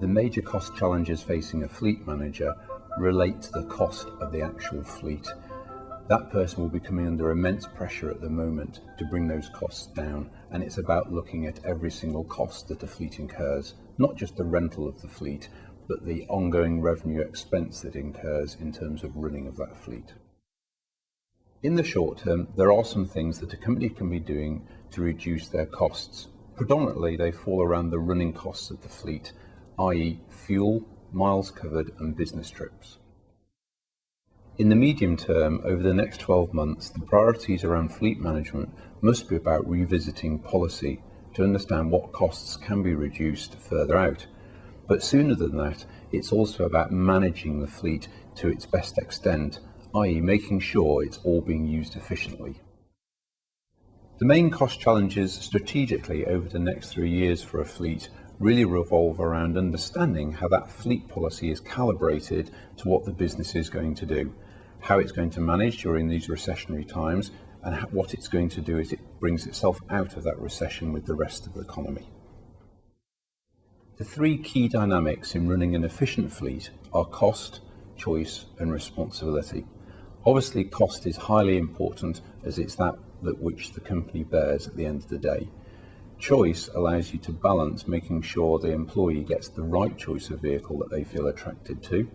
The major cost challenges facing a fleet manager relate to the cost of the actual fleet. That person will be coming under immense pressure at the moment to bring those costs down, and it's about looking at every single cost that a fleet incurs, not just the rental of the fleet, but the ongoing revenue expense that incurs in terms of running of that fleet. In the short term, there are some things that a company can be doing to reduce their costs. Predominantly, they fall around the running costs of the fleet, i.e. fuel, miles covered and business trips. In the medium term, over the next 12 months, the priorities around fleet management must be about revisiting policy to understand what costs can be reduced further out. But sooner than that, it's also about managing the fleet to its best extent, i.e. making sure it's all being used efficiently. The main cost challenges strategically over the next 3 years for a fleet really revolve around understanding how that fleet policy is calibrated to what the business is going to do, how it's going to manage during these recessionary times, and what it's going to do as it brings itself out of that recession with the rest of the economy. The three key dynamics in running an efficient fleet are cost, choice, and responsibility. Obviously, cost is highly important as it's that which the company bears at the end of the day. Choice allows you to balance making sure the employee gets the right choice of vehicle that they feel attracted to.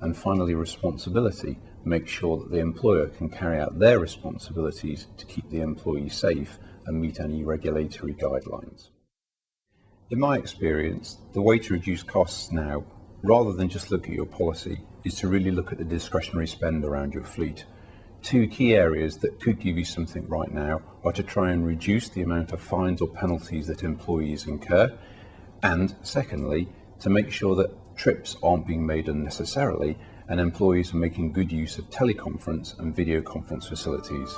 And finally, responsibility makes sure that the employer can carry out their responsibilities to keep the employee safe and meet any regulatory guidelines. In my experience, the way to reduce costs now, rather than just look at your policy, is to really look at the discretionary spend around your fleet. Two key areas that could give you something right now are to try and reduce the amount of fines or penalties that employees incur, and secondly, to make sure that trips aren't being made unnecessarily and employees are making good use of teleconference and video conference facilities.